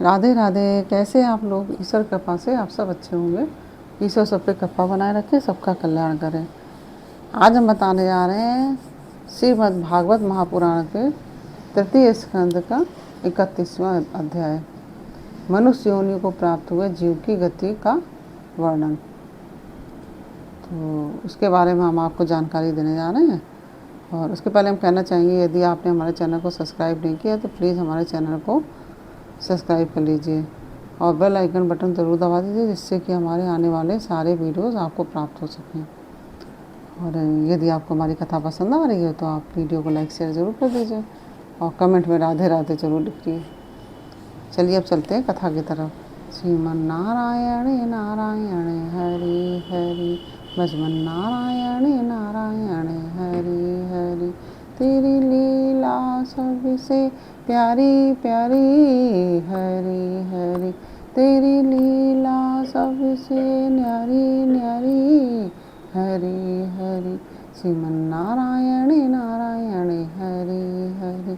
राधे राधे। कैसे हैं आप लोग? ईश्वर कृपा से आप सब अच्छे होंगे। ईश्वर सब पे कृपा बनाए रखे, सबका कल्याण करें। आज हम बताने जा रहे हैं श्रीमद् भागवत महापुराण के तृतीय स्कंद का 31वां अध्याय, मनुष्य योनि को प्राप्त हुए जीव की गति का वर्णन। तो उसके बारे में हम आपको जानकारी देने जा रहे हैं। और उसके पहले हम कहना चाहेंगे, यदि आपने हमारे चैनल को सब्सक्राइब नहीं किया तो प्लीज़ हमारे चैनल को सब्सक्राइब कर लीजिए और बेल आइकन बटन ज़रूर दबा दीजिए, जिससे कि हमारे आने वाले सारे वीडियोस आपको प्राप्त हो सकें। और यदि आपको हमारी कथा पसंद आ रही है तो आप वीडियो को लाइक शेयर ज़रूर कर दीजिए और कमेंट में राधे राधे ज़रूर लिखिए। चलिए अब चलते हैं कथा की तरफ। श्रीमन्नारायण नारायण हरि हरि, भजमन्नारायण नारायण हरि हरि। तेरी लीला सबसे प्यारी प्यारी हरि हरि, तेरी लीला सबसे न्यारी न्यारी हरि हरि। श्रीमन्नारायण नारायण हरि हरि,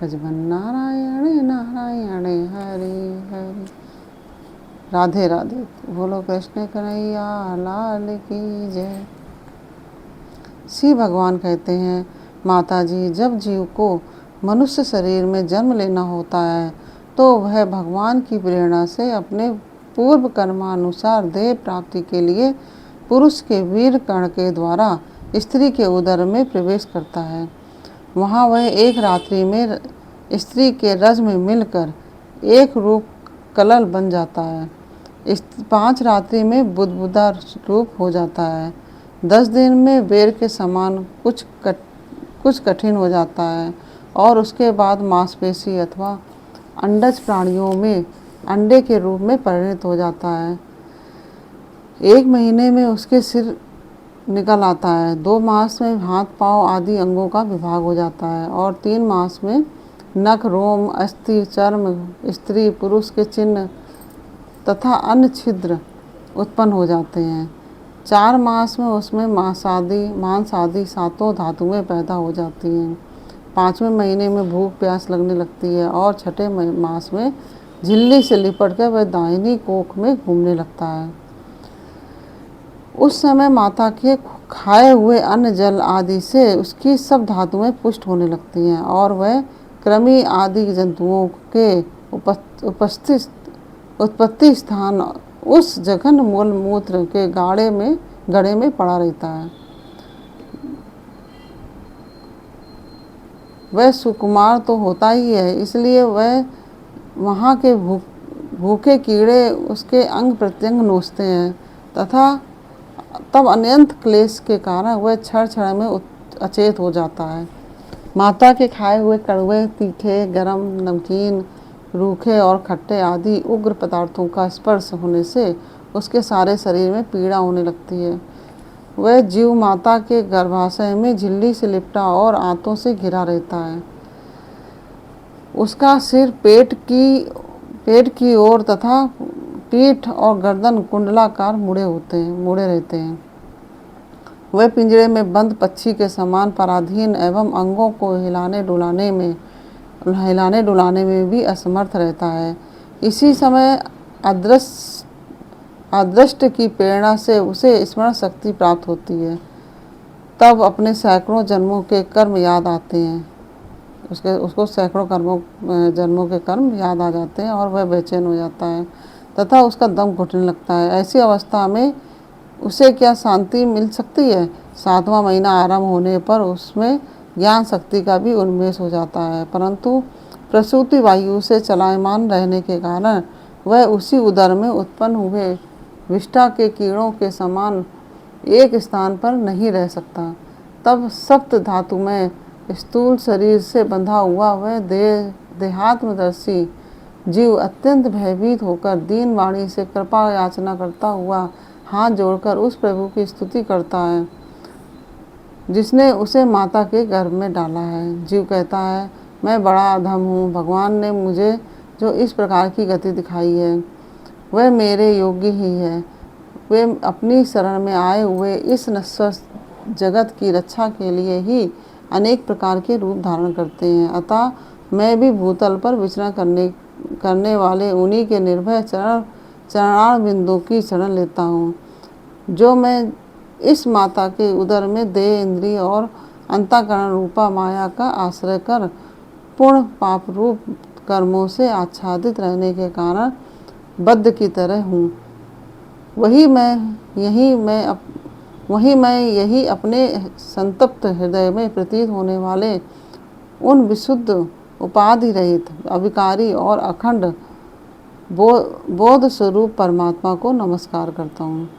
भजमन्नारायण नारायण हरि हरि। राधे राधे। बोलो कृष्ण कन्हैया लाल की जय। श्री भगवान कहते हैं, माता जी, जब जीव को मनुष्य शरीर में जन्म लेना होता है तो वह भगवान की प्रेरणा से अपने पूर्व कर्मानुसार देह प्राप्ति के लिए पुरुष के वीर कर्ण के द्वारा स्त्री के उदर में प्रवेश करता है। वहाँ वह एक रात्रि में स्त्री के रज में मिलकर एक रूप कलल बन जाता है। 5 रात्रि में बुदबुदा रूप हो जाता है। 10 दिन में बेर के समान कुछ कठिन हो जाता है और उसके बाद मांसपेशी अथवा अंडज प्राणियों में अंडे के रूप में परिणत हो जाता है। 1 महीने में उसके सिर निकल आता है। 2 मास में हाथ पांव आदि अंगों का विभाग हो जाता है और 3 मास में नख रोम अस्थि चर्म स्त्री पुरुष के चिन्ह तथा अन्य छिद्र उत्पन्न हो जाते हैं। 4 मास में उसमें मांस आदि 7 धातुएं पैदा हो जाती हैं। 5वें महीने में भूख प्यास लगने लगती है और 6ठे मास में झिल्ली से लिपट कर वह दाहिनी कोख में घूमने लगता है। उस समय माता के खाए हुए अन्न जल आदि से उसकी सब धातुएं पुष्ट होने लगती हैं और वह कृमि आदि जंतुओं के उत्पत्ति स्थान उस जघन मूल मूत्र के गड़े में पड़ा रहता है। वह सुकुमार तो होता ही है, इसलिए वह वहाँ के भूखे कीड़े उसके अंग प्रत्यंग नोचते हैं तथा तब अनंत क्लेश के कारण वह क्षण में अचेत हो जाता है। माता के खाए हुए कड़वे, तीखे, गरम, नमकीन, रूखे और खट्टे आदि उग्र पदार्थों का स्पर्श होने से उसके सारे शरीर में पीड़ा होने लगती है। वह जीव माता के गर्भाशय में झिल्ली से लिपटा और आंतों से घिरा रहता है। उसका सिर पेट की ओर तथा पीठ और गर्दन कुंडलाकार मुड़े रहते हैं। वह पिंजरे में बंद पक्षी के समान पराधीन एवं अंगों को हिलाने डुलाने में भी असमर्थ रहता है। इसी समय अदृष्ट की प्रेरणा से उसे स्मरण शक्ति प्राप्त होती है। तब अपने सैकड़ों जन्मों के कर्म याद आते हैं। उसको सैकड़ों जन्मों के कर्म याद आ जाते हैं और वह बेचैन हो जाता है तथा उसका दम घुटने लगता है। ऐसी अवस्था में उसे क्या शांति मिल सकती है? 7वां महीना आरंभ होने पर उसमें ज्ञान शक्ति का भी उन्मेष हो जाता है, परंतु प्रसूति वायु से चलायमान रहने के कारण वह उसी उदर में उत्पन्न हुए विष्ठा के कीड़ों के समान एक स्थान पर नहीं रह सकता। तब सप्त धातु में स्थूल शरीर से बंधा हुआ वह देहात्मदर्शी जीव अत्यंत भयभीत होकर दीन वाणी से कृपा याचना करता हुआ हाथ जोड़कर उस प्रभु की स्तुति करता है जिसने उसे माता के गर्भ में डाला है। जीव कहता है, मैं बड़ा अधम हूँ। भगवान ने मुझे जो इस प्रकार की गति दिखाई है वह मेरे योग्य ही है। वे अपनी शरण में आए हुए इस नश्वर जगत की रक्षा के लिए ही अनेक प्रकार के रूप धारण करते हैं, अतः मैं भी भूतल पर विचरण करने वाले उन्हीं के निर्भय चरणार बिंदु की शरण लेता हूँ। जो मैं इस माता के उदर में देह, इंद्रिय और अंतःकरण रूपा माया का आश्रय कर पूर्ण पाप रूप कर्मों से आच्छादित रहने के कारण बद्ध की तरह हूँ, वही मैं यही अपने संतप्त हृदय में प्रतीत होने वाले उन विशुद्ध उपाधि रहित अविकारी और अखंड बोध स्वरूप परमात्मा को नमस्कार करता हूँ।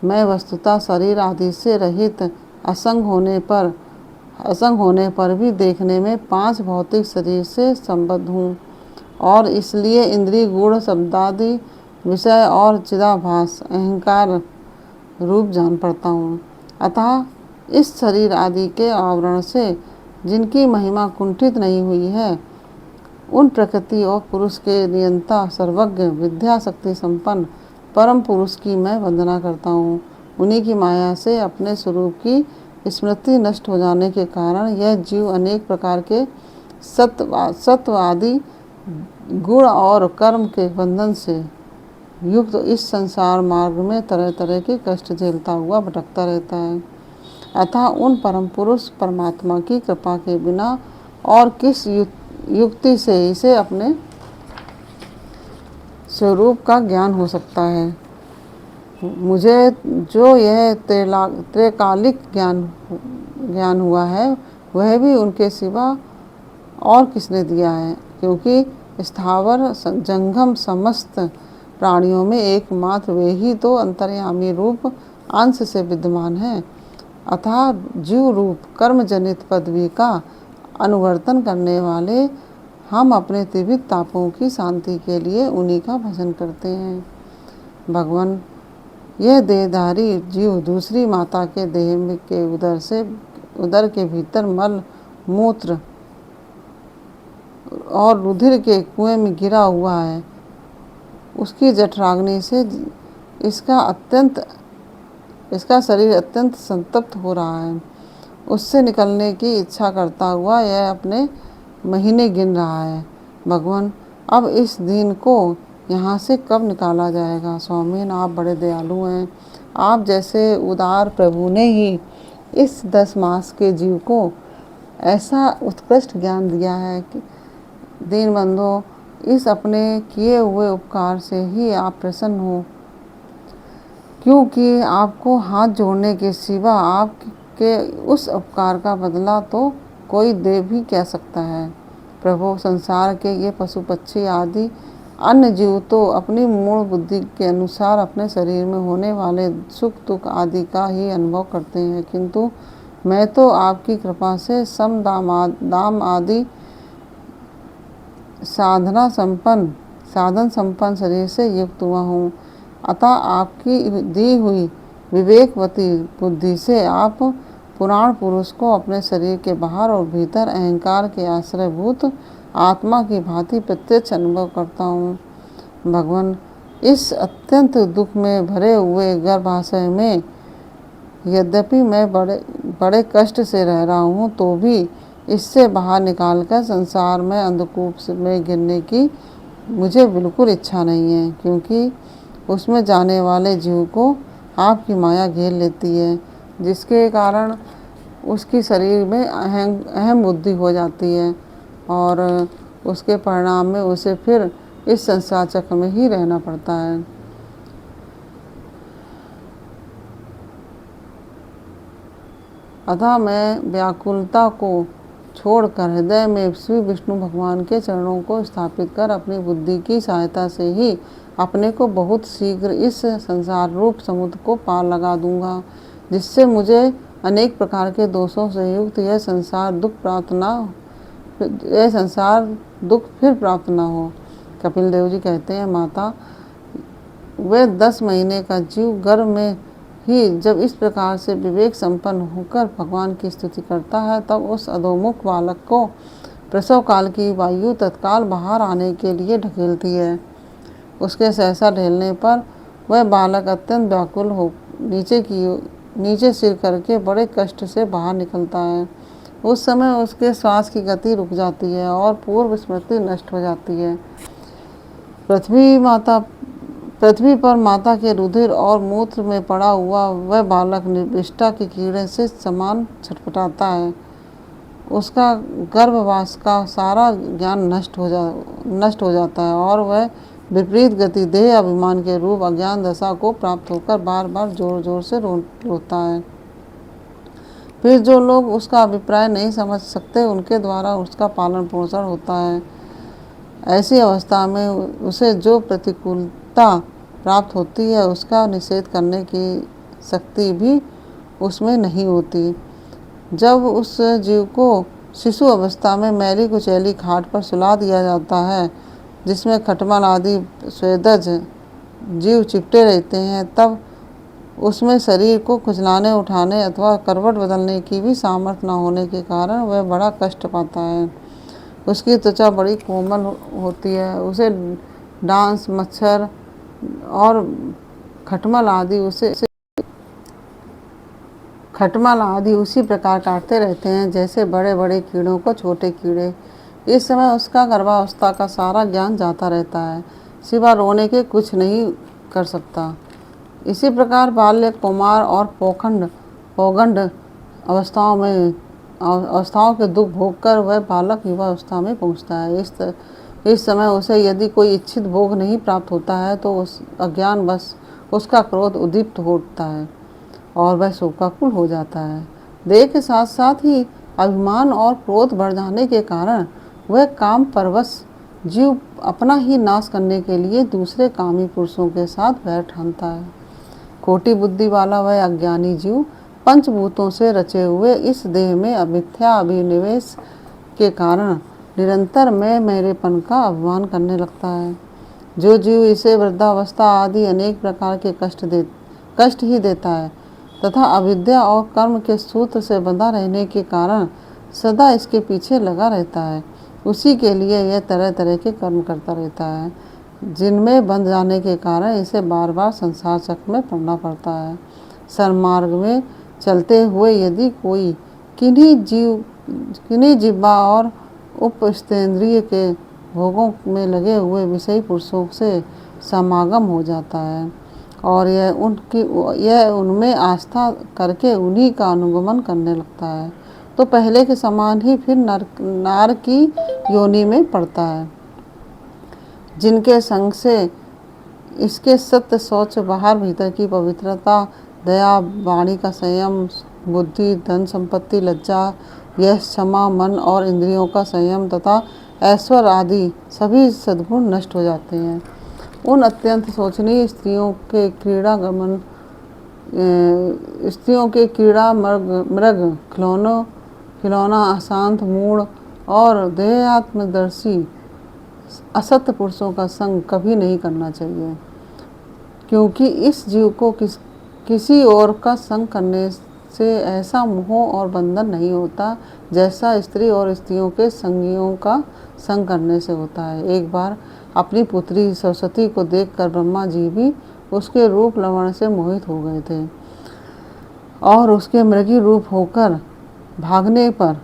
मैं वस्तुतः शरीर आदि से रहित असंग होने पर भी देखने में 5 भौतिक शरीर से संबद्ध हूँ और इसलिए इंद्रिय गुण शब्दादि विषय और चिदाभास अहंकार रूप जान पड़ता हूँ। अतः इस शरीर आदि के आवरण से जिनकी महिमा कुंठित नहीं हुई है, उन प्रकृति और पुरुष के नियंता, सर्वज्ञ, विद्या शक्ति संपन्न परम पुरुष की मैं वंदना करता हूँ। उन्हीं की माया से अपने स्वरूप की स्मृति नष्ट हो जाने के कारण यह जीव अनेक प्रकार के सत्व आदि गुण और कर्म के बंधन से युक्त इस संसार मार्ग में तरह तरह के कष्ट झेलता हुआ भटकता रहता है। अतः उन परम पुरुष परमात्मा की कृपा के बिना और किस युक्ति से इसे अपने स्वरूप का ज्ञान हो सकता है। मुझे जो यह त्रैकालिक ज्ञान हुआ है, वह भी उनके सिवा और किसने दिया है, क्योंकि स्थावर जंगम समस्त प्राणियों में एकमात्र वे ही तो अंतर्यामी रूप अंश से विद्यमान है। अतः जीव रूप कर्मजनित पदवी का अनुवर्तन करने वाले हम अपने त्रिविध तापों की शांति के लिए उन्हीं का भजन करते हैं। भगवान, यह देहधारी जीव दूसरी माता के देह के उदर के भीतर मल मूत्र और रुधिर के कुएं में गिरा हुआ है। उसकी जठराग्नि से इसका शरीर अत्यंत संतप्त हो रहा है। उससे निकलने की इच्छा करता हुआ यह अपने महीने गिन रहा है। भगवान, अब इस दिन को यहाँ से कब निकाला जाएगा? स्वामीन, आप बड़े दयालु हैं। आप जैसे उदार प्रभु ने ही इस 10 मास के जीव को ऐसा उत्कृष्ट ज्ञान दिया है कि दीनबंधो, इस अपने किए हुए उपकार से ही आप प्रसन्न हो, क्योंकि आपको हाथ जोड़ने के सिवा आपके उस उपकार का बदला तो कोई दे भी क्या सकता है। प्रभु, संसार के ये पशु पक्षी आदि अन्य जीव तो अपनी मूल बुद्धि के अनुसार अपने शरीर में होने वाले सुख दुख आदि का ही अनुभव करते हैं, किंतु मैं तो आपकी कृपा से सम दाम आदि साधन संपन्न शरीर से युक्त हुआ हूँ। अतः आपकी दी हुई विवेकवती बुद्धि से आप पुराण पुरुष को अपने शरीर के बाहर और भीतर अहंकार के आश्रयभूत आत्मा की भांति प्रत्यक्ष अनुभव करता हूँ। भगवान, इस अत्यंत दुख में भरे हुए गर्भाशय में यद्यपि मैं बड़े कष्ट से रह रहा हूँ, तो भी इससे बाहर निकालकर संसार में अंधकूप में गिरने की मुझे बिल्कुल इच्छा नहीं है, क्योंकि उसमें जाने वाले जीव को आपकी माया घेर लेती है, जिसके कारण उसकी शरीर में अहम बुद्धि हो जाती है और उसके परिणाम में उसे फिर इस संसार चक्र में ही रहना पड़ता है। अतः मैं व्याकुलता को छोड़कर हृदय में श्री विष्णु भगवान के चरणों को स्थापित कर अपनी बुद्धि की सहायता से ही अपने को बहुत शीघ्र इस संसार रूप समुद्र को पार लगा दूंगा, जिससे मुझे अनेक प्रकार के दोषों से युक्त यह संसार दुख फिर प्राप्त न हो। कपिल देव जी कहते हैं, माता, वे 10 महीने का जीव गर्भ में ही जब इस प्रकार से विवेक संपन्न होकर भगवान की स्तुति करता है, तब उस अधोमुख बालक को प्रसव काल की वायु तत्काल बाहर आने के लिए ढकेलती है। उसके सहसा ढेलने पर वह बालक अत्यंत व्याकुल हो नीचे सिर करके बड़े कष्ट से बाहर निकलता है। उस समय उसके श्वास की गति रुक जाती है और पूर्व स्मृति नष्ट हो जाती है। पृथ्वी पर माता के रुधिर और मूत्र में पड़ा हुआ वह बालक विष्ठा के कीड़े से समान छटपटाता है। उसका गर्भवास का सारा ज्ञान नष्ट हो जाता है और वह विपरीत गति देह अभिमान के रूप अज्ञान दशा को प्राप्त होकर बार बार जोर जोर से रोता है। फिर जो लोग उसका अभिप्राय नहीं समझ सकते उनके द्वारा उसका पालन पोषण होता है। ऐसी अवस्था में उसे जो प्रतिकूलता प्राप्त होती है उसका निषेध करने की शक्ति भी उसमें नहीं होती। जब उस जीव को शिशु अवस्था में मैली कुचैली खाट पर सुला दिया जाता है जिसमें खटमल आदि स्वेदज जीव चिपटे रहते हैं, तब उसमें शरीर को खुजलाने उठाने अथवा करवट बदलने की भी सामर्थ्य न होने के कारण वह बड़ा कष्ट पाता है। उसकी त्वचा बड़ी कोमल होती है। उसे डांस, मच्छर और खटमल आदि उसी प्रकार काटते रहते हैं जैसे बड़े बड़े कीड़ों को छोटे कीड़े। इस समय उसका गर्भावस्था का सारा ज्ञान जाता रहता है, सिवा रोने के कुछ नहीं कर सकता। इसी प्रकार बाल्य, कौमार और पौगंड अवस्थाओं के दुख भोगकर वह बालक युवा अवस्था में पहुँचता है। इस समय उसे यदि कोई इच्छित भोग नहीं प्राप्त होता है तो उस अज्ञान बस उसका क्रोध उद्दीप्त हो उठता है और वह शोकाकुल हो जाता है। देह के साथ साथ ही अभिमान और क्रोध बढ़ जाने के कारण वह काम परवश जीव अपना ही नाश करने के लिए दूसरे कामी पुरुषों के साथ वैर ठानता है। खोटी बुद्धि वाला वह अज्ञानी जीव पंचभूतों से रचे हुए इस देह में मिथ्या अभिनिवेश के कारण निरंतर मैं मेरेपन का अभिमान करने लगता है। जो जीव इसे वृद्धावस्था आदि अनेक प्रकार के कष्ट ही देता है तथा अविद्या और कर्म के सूत्र से बंधा रहने के कारण सदा इसके पीछे लगा रहता है, उसी के लिए यह तरह तरह के कर्म करता रहता है जिनमें बंध जाने के कारण इसे बार बार संसार चक्र में पड़ना पड़ता है। सन्मार्ग में चलते हुए यदि कोई किन्हीं जिह्वा और उपस्थेंद्रिय के भोगों में लगे हुए विषयी पुरुषों से समागम हो जाता है और यह उनमें आस्था करके उन्हीं का अनुगमन करने लगता है, तो पहले के समान ही फिर नार की योनि में पड़ता है। जिनके संग से इसके सत्य, शौच, बाहर भीतर की पवित्रता, दया, वाणी का संयम, बुद्धि, धन संपत्ति, लज्जा, यश, क्षमा, मन और इंद्रियों का संयम तथा ऐश्वर्य आदि सभी सद्गुण नष्ट हो जाते हैं। उन अत्यंत शोचनीय स्त्रियों के क्रीड़ा मृग, खिलौना, अशांत, मूढ़ और देहात्मदर्शी असत्य पुरुषों का संग कभी नहीं करना चाहिए, क्योंकि इस जीव को किसी और का संग करने से ऐसा मोह और बंधन नहीं होता जैसा स्त्री और स्त्रियों के संगियों का संग करने से होता है। एक बार अपनी पुत्री सरस्वती को देखकर ब्रह्मा जी भी उसके रूप लावण्य से मोहित हो गए थे और उसके मृगी रूप होकर भागने पर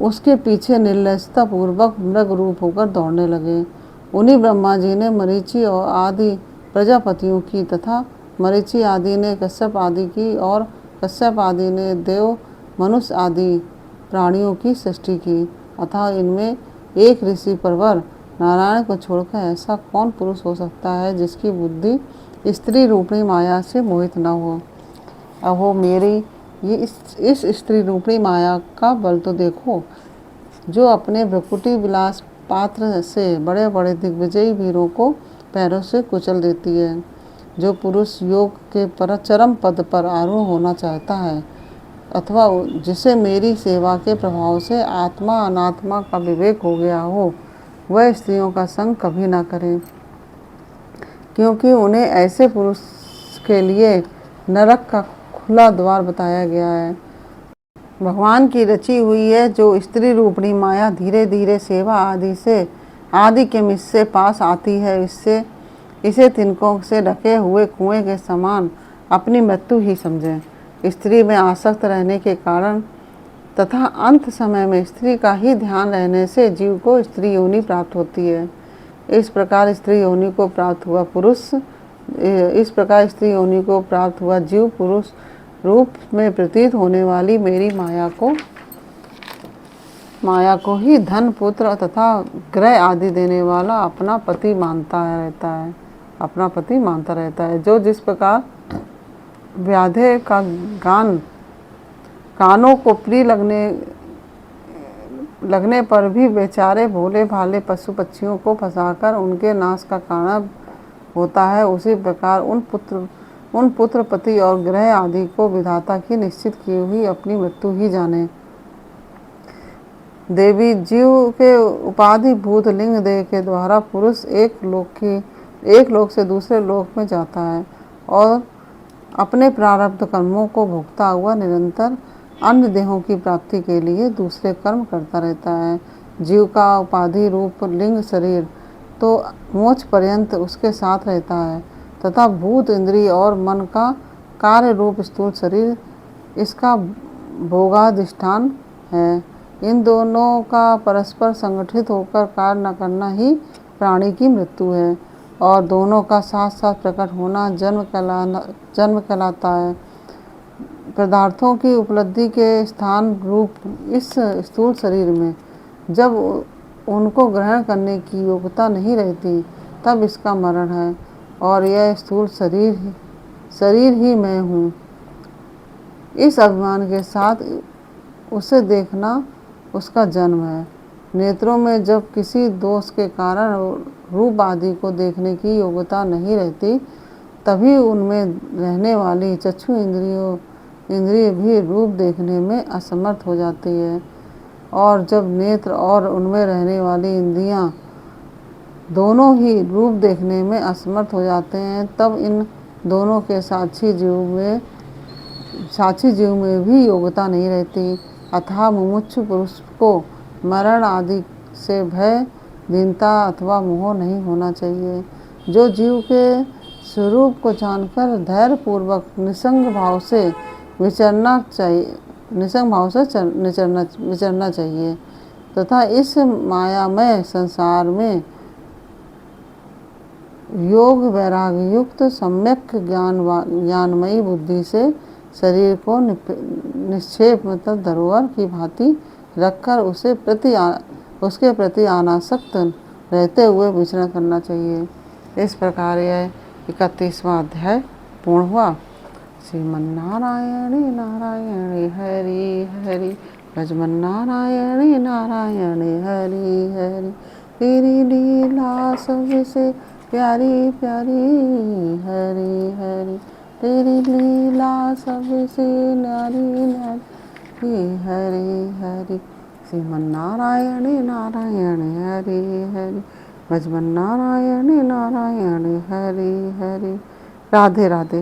उसके पीछे निर्लजता पूर्वक मृग रूप होकर दौड़ने लगे। उन्हीं ब्रह्मा जी ने मरीचि और आदि प्रजापतियों की तथा मरीचि आदि ने कश्यप आदि की और कश्यप आदि ने देव, मनुष्य आदि प्राणियों की सृष्टि की। अतः इनमें एक ऋषि परवर नारायण को छोड़कर ऐसा कौन पुरुष हो सकता है जिसकी बुद्धि स्त्री रूपणी माया से मोहित न हो। अब वो मेरी इस स्त्री रूपणी माया का बल तो देखो, जो अपने भ्रकुटी विलास पात्र से बड़े बड़े दिग्विजयी वीरों को पैरों से कुचल देती है। जो पुरुष योग के चरम पद पर आरूढ़ होना चाहता है अथवा जिसे मेरी सेवा के प्रभाव से आत्मा अनात्मा का विवेक हो गया हो, वह स्त्रियों का संग कभी ना करे, क्योंकि उन्हें ऐसे पुरुष के लिए नरक का खुला द्वार बताया गया है। भगवान की रची हुई है जो स्त्री रूपणी माया धीरे धीरे सेवा आदि के मिस्से पास आती है, इसे तिनकों से ढके हुए कुएं के समान अपनी मृत्यु ही समझें। स्त्री में आसक्त रहने के कारण तथा अंत समय में स्त्री का ही ध्यान रहने से जीव को स्त्री योनि प्राप्त होती है। इस प्रकार स्त्री योनि को प्राप्त हुआ जीव पुरुष रूप में प्रतीत होने वाली मेरी माया को ही धन पुत्र तथा ग्रह आदि देने वाला अपना पति मानता रहता है। जो जिस प्रकार व्याधे का गान कानों को प्रिय लगने पर भी बेचारे भोले भाले पशु पक्षियों को फंसाकर उनके नाश का कारण होता है, उसी प्रकार उन पुत्र पति और ग्रह आदि को विधाता की निश्चित की हुई अपनी मृत्यु ही जाने। देवी जीव के उपाधि भूत लिंग देह के द्वारा पुरुष एक लोक से दूसरे लोक में जाता है और अपने प्रारब्ध कर्मों को भोगता हुआ निरंतर अन्य देहों की प्राप्ति के लिए दूसरे कर्म करता रहता है। जीव का उपाधि रूप लिंग शरीर तो मोक्ष पर्यंत उसके साथ रहता है तथा भूत इंद्रिय और मन का कार्य रूप स्थूल शरीर इसका भोगाधिष्ठान है। इन दोनों का परस्पर संगठित होकर कार्य न करना ही प्राणी की मृत्यु है और दोनों का साथ साथ प्रकट होना जन्म कहलाता है। पदार्थों की उपलब्धि के स्थान रूप इस स्थूल शरीर में जब उनको ग्रहण करने की योग्यता नहीं रहती तब इसका मरण है और यह स्थूल शरीर ही मैं हूँ, इस अभिमान के साथ उसे देखना उसका जन्म है। नेत्रों में जब किसी दोष के कारण रूप आदि को देखने की योग्यता नहीं रहती तभी उनमें रहने वाली चक्षु इंद्रिय भी रूप देखने में असमर्थ हो जाती है और जब नेत्र और उनमें रहने वाली इंद्रियां दोनों ही रूप देखने में असमर्थ हो जाते हैं तब इन दोनों के साक्षी जीव में भी योग्यता नहीं रहती। अतः मुमुक्षु पुरुष को मरण आदि से भय, दीनता अथवा मोह नहीं होना चाहिए। जो जीव के स्वरूप को जानकर धैर्य पूर्वक निसंग भाव से विचरना चाहिए तथा इस मायामय संसार में योग वैराग्य युक्त सम्यक ज्ञानमयी बुद्धि से शरीर को निक्षेप मतलब धरोहर की भांति रखकर उसके प्रति अनासक्त रहते हुए विचरण करना चाहिए। इस प्रकार यह 31वां अध्याय पूर्ण हुआ। श्रीमन्नारायणे नारायणे हरि हरि भजमन्नारायणे नारायणे हरि हरि तेरी लीला सबसे प्यारी प्यारी हरि हरि तेरी लीला सबसे न्यारी न्यारी हरि हरि श्रीमन्नारायणे नारायणे हरि हरि भजमन्नारायणे नारायणे हरि हरि। राधे राधे।